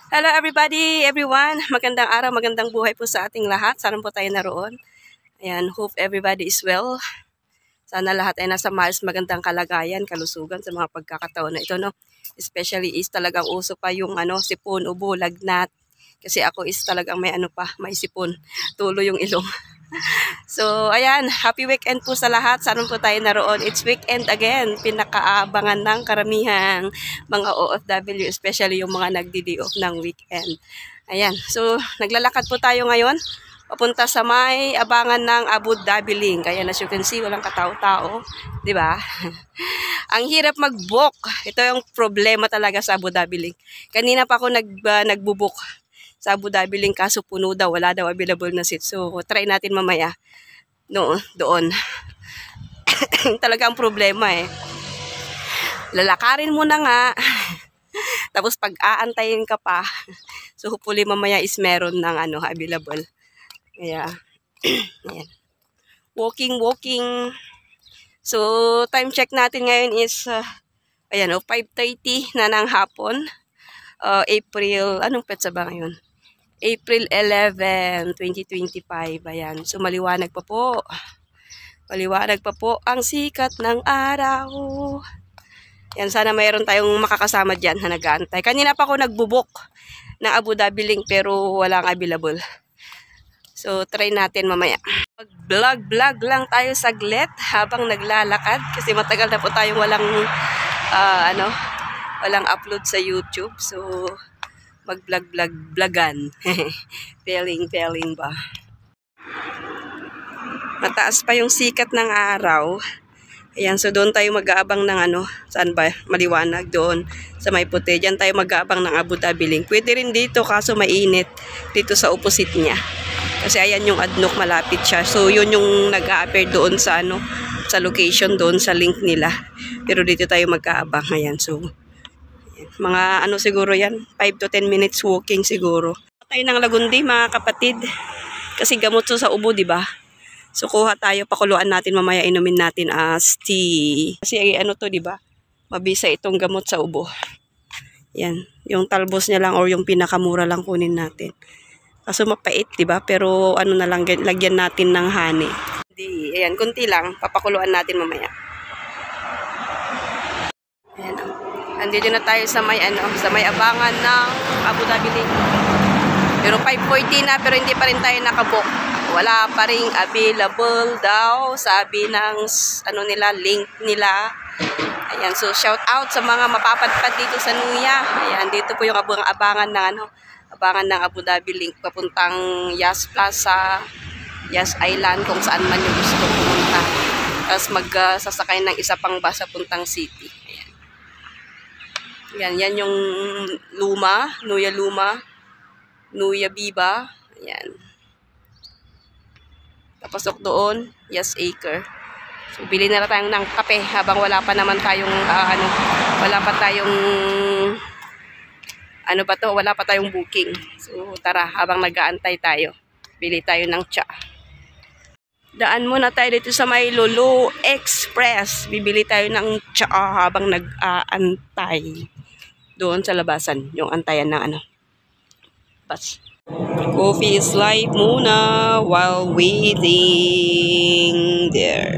Hello everybody, everyone. Magandang araw, magandang buhay po sa ating lahat. Sana po tayo naroon. Ayan, hope everybody is well. Sana lahat ay nasa maayos, magandang kalagayan, kalusugan sa mga pagkakataon na ito, no? Especially is talagang uso pa yung sipon, ubo, lagnat. Kasi ako is talagang may sipon. Tulo yung ilong. So, ayan, happy weekend po sa lahat. Sana po tayo naroon. It's weekend again. Pinakaabangan ng karamihang mga OFW, especially yung mga nagdi-day off ng weekend. Ayan, so naglalakad po tayo ngayon. Papunta sa may abangan ng Abu Dhabi Link. Ayan, as you can see, walang katao-tao. Di ba? Ang hirap mag-book. Ito yung problema talaga sa Abu Dhabi Link. Kanina pa ako nagbubook sa Abu Dhabi Link, kaso puno daw, wala daw available na seat. So, try natin mamaya. Doon. Talaga ang problema eh. Lalakarin mo na nga. Tapos pag-aantayin ka pa. So, hopefully mamaya is meron ng available. Kaya, ayan. Walking. So, time check natin ngayon is, 5:30 na ng hapon. April, anong petsa ba ngayon? April 11, 2025. Ayan. So, maliwanag pa po. Maliwanag pa po ang sikat ng araw. Yan, sana mayroon tayong makakasama dyan na nag-aantay. Kanina pa ako nagbubuk ng Abu Dhabi Link pero walang available. So, try natin mamaya. Vlog lang tayo saglit habang naglalakad. Kasi matagal na po tayong walang upload sa YouTube. So, mag-vlogan. Feeling ba? Mataas pa yung sikat ng araw. Ayan, so doon tayo mag-aabang ng saan ba? Maliwanag doon sa may puti. Diyan tayo mag-aabang ng Abu Dhabi Link. Pwede rin dito kaso mainit dito sa opposite niya. Kasi ayan yung ADNOC, malapit siya. So yun yung nag-a-appear doon sa sa location doon sa link nila. Pero dito tayo mag-aabang. Ayan, so mga siguro yan, 5 to 10 minutes walking siguro. Tayo ng Lagundi mga kapatid. Kasi gamot to sa ubo, di ba? So kuha tayo, pakuluan natin mamaya, inumin natin as tea. Kasi to, di ba? Mabisa itong gamot sa ubo. Yan, yung talbos niya lang or yung pinakamura lang kunin natin. Kaso mapait, di ba? Pero na lang, lagyan natin ng honey. Ayan, kunti lang, papakuluan natin mamaya. Ayan. Nandito na tayo sa may abangan ng Abu Dhabi Link. Pero 5:40 na pero hindi pa rin tayo nakabook. Wala pa ring available daw, sabi ng link nila. Ayan, so shout out sa mga mapapadpad dito sa Nuya. Ayan, dito po yung abangan ng Abu Dhabi Link papuntang Yas Plaza, Yas Island, kung saan man yung gusto pumunta. Tapos magsasakay ng isa pang bus papuntang city. Yan yung Nuya Luma, Nuya Biba. Ayan. Tapos doon, Yas Acre. So, bili na tayo ng kape habang wala pa naman tayong, wala pa tayong booking. So, tara, habang nag-aantay tayo, bili tayo ng tsa. Daan muna tayo dito sa may Lulu Express. Bibili tayo ng tsa habang nag-aantay. Doon sa labasan, yung antayan ng bus. Coffee is live muna while waiting there.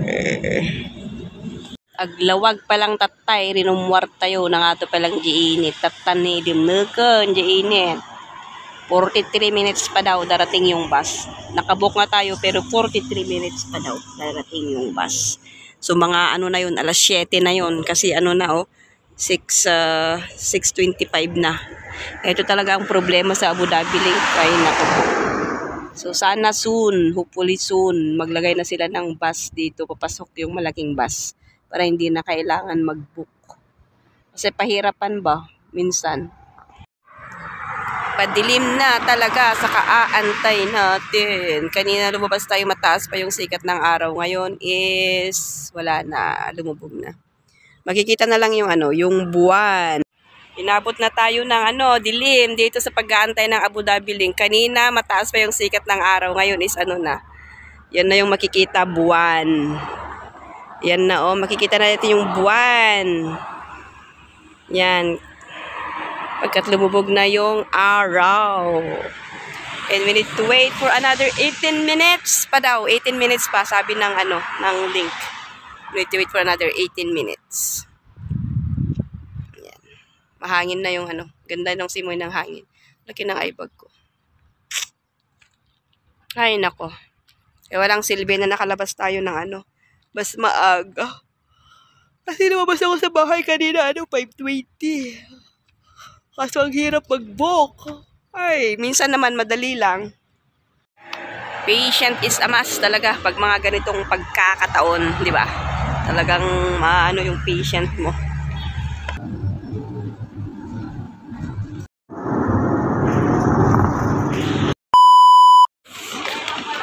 Aglawag palang tatay, rinumwar tayo na nga ito palang giinit. Tatani, dimnukon, giinit. 43 minutes pa daw darating yung bus. Nakabook nga tayo pero 43 minutes pa daw darating yung bus. So mga na yun, alas 7 na yun kasi 6:25 na. Ito talaga ang problema sa Abu Dhabi Link. Ay nako. So sana soon, hopefully soon, maglagay na sila ng bus dito, papasok yung malaking bus para hindi na kailangan mag-book. Kasi pahirapan ba minsan. Padilim na talaga sa kaaantay natin. Kanina lumabas tayo, mataas pa yung sikat ng araw. Ngayon is wala na, lumubog na. Makikita na lang yung buwan. Inabot na tayo ng dilim dito sa pag-aantay ng Abu Dhabi Link. Kanina mataas pa yung sikat ng araw, ngayon is na. Yan na yung makikita, buwan. Yan na makikita na natin yung buwan. Yan. Pagkat lumubog na yung araw. And we need to wait for another 18 minutes pa daw. 18 minutes pa, sabi ng ng link. We need to wait for another 18 minutes. Ayan. Mahangin na yung ganda ng simoy ng hangin. Laki ng eyebag ko. Ay, nako. Walang silbi na nakalabas tayo ng mas maaga. Kasi lumabas ako sa bahay kanina, 5:20. Kaso ang hirap mag-book. Ay, minsan naman madali lang. Patient is a must talaga pag mga ganitong pagkakataon, di ba? Talagang yung patient mo.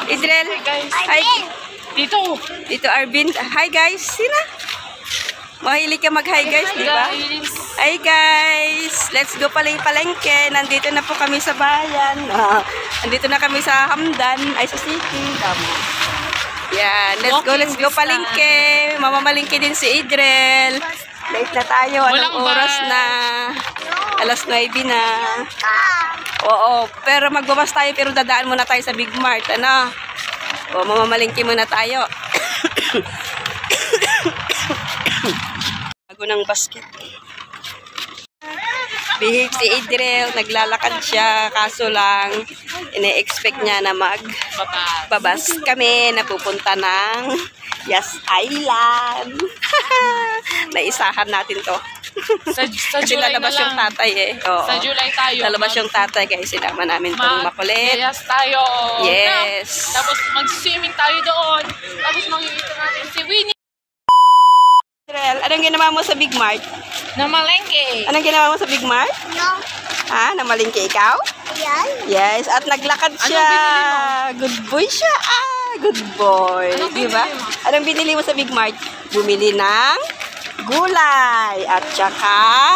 Idrel, hi. Dito Arvin. Hi guys. Sina? Mahilig ka mag-hi guys, di ba? Hi guys. Let's go palengke. Nandito na po kami sa bayan. Nandito na kami sa Hamdan. Ay, sa city. Tama. Yan. Let's go palengke. Mamamalingke din si Idrel. Late na tayo. Anong oras na? Alas 9 na. Oo. Pero magbabas tayo pero dadaan muna tayo sa Big Mart. O, mamamalingke muna tayo. Bago ng basket. Bihig si Idrel, naglalakad siya, kaso lang ine-expect niya na magbabas kami, napupunta ng Yas Island. Naisahan natin to. Sa Kasi July lalabas na lang. yung tatay Oo. Sa July tayo. Lalabas yung tatay kaya sinama namin itong makulit. Yes tayo. Yes. Tapos mag-swimming tayo doon. Tapos makikita natin si Winnie. Idrel, anong ginawa mo sa Big Mart? Namalengke. Anong ginawa mo sa Big Mart? No. Namalingke ikaw? Yan. Yes, at naglakad siya. Good boy siya. Good boy. Anong Diba? binili mo? Anong binili mo sa Big Mart? Bumili ng gulay at saka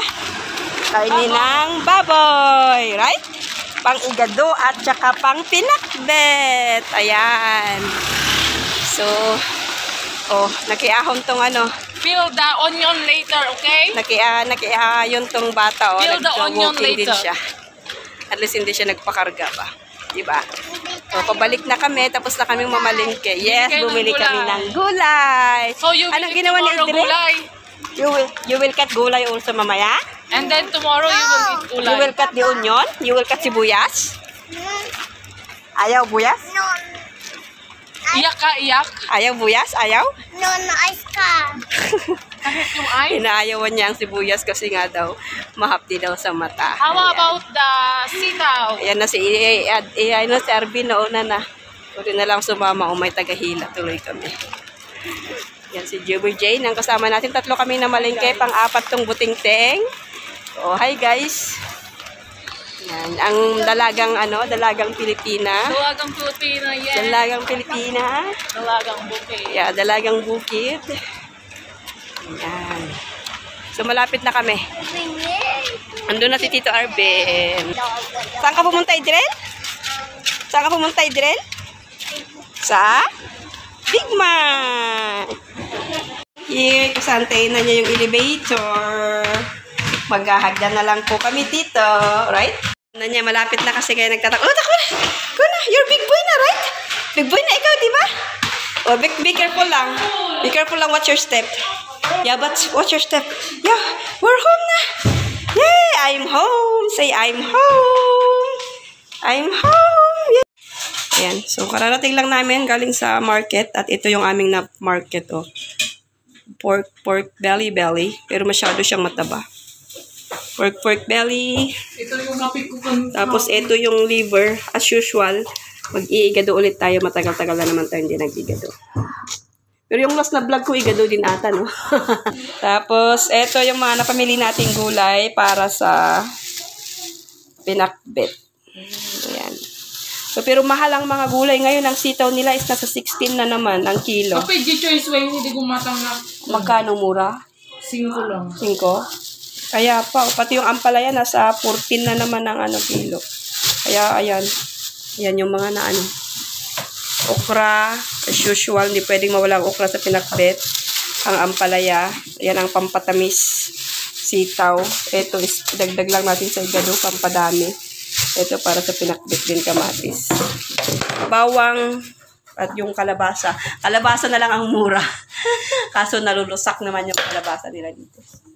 kainin ng baboy. Right? Pang-igado at saka pang-pinakbet. Ayan. So, nakiahon tong Peel the onion later, okay? nakiayon tong bata. Peel the onion Nag-walking din later. siya. At least hindi siya nagpakarga ba. Diba? So, pabalik na kami, tapos na kaming mamalingke. Yes, bumili kami ng gulay. So you will Anong eat ginawa ni tomorrow Idrel? gulay. You will cut gulay also mamaya? And then tomorrow you will eat gulay. You will cut the onion? You will cut sibuyas? Ayaw buyas? No. Iyak ka, iyak. Ayaw buyas? Ayaw? No, ice ka. Kahit yung eye. Inaayawan niya ang sibuyas kasi nga daw mahapdi daw sa mata. How Ayan. about the sitaw? Ayan na si Arvin nauna na. Pwede na lang sumama o may tagahila. Tuloy kami. Yan si Jubby Jane. Ang kasama natin. 3 kami na malingke. Pang-4 tong buting-teng. Hi guys. Yan. Ang dalagang Pilipina. Dalagang Pilipina, yes. Dalagang Pilipina. Dalagang bouquet. Yeah, dalagang bukid. Yan. So malapit na kami. Andun na si Tito Arvin. Saan ka pumunta, Idrel? Saan ka pumunta, Idrel? Sa Big Mart. Here, kasantayin na niya yung elevator. Maghahagdan na lang po kami dito. Right? Na niya, malapit na kasi kaya nagtatak. Oh, takbo na! Go na! You're big boy na, right? Big boy na ikaw, di ba? Oh, be careful lang. Be careful lang. Watch your step. Yeah, but watch your step. Yeah, we're home na. Yay! I'm home. Say, I'm home. I'm home. Yeah. Ayan. So, kararating lang namin galing sa market. At ito yung aming na market, oh. Pork belly. Pero masyado siyang mataba. Pork belly. Ito yung kapit ko kanina. Tapos, ito yung liver. As usual, mag-iigado ulit tayo. Matagal-tagal na naman tayo hindi nag-igado. Pero yung last na vlog ko, igado din ata, no? Tapos, ito yung mga napamili nating gulay para sa pinakbet. Ayan. So, pero mahal ang mga gulay. Ngayon, ang sitaw nila is nasa 16 na naman ang kilo. Kapag choice way, hindi gumatang na. Magkano mura? 5 lang. 5? Kaya pa, pati yung ampalaya nasa 14 na naman ang kilo. Kaya, ayan. Ayan yung mga okra, as usual, hindi pwedeng mawala ang okra sa pinakbet. Ang ampalaya, yan ang pampatamis sitaw. Ito is dagdag lang natin sa igado pampadami. Ito para sa pinakbit din kamatis. Bawang at yung kalabasa. Kalabasa na lang ang mura. Kaso nalulusak naman yung kalabasa nila dito.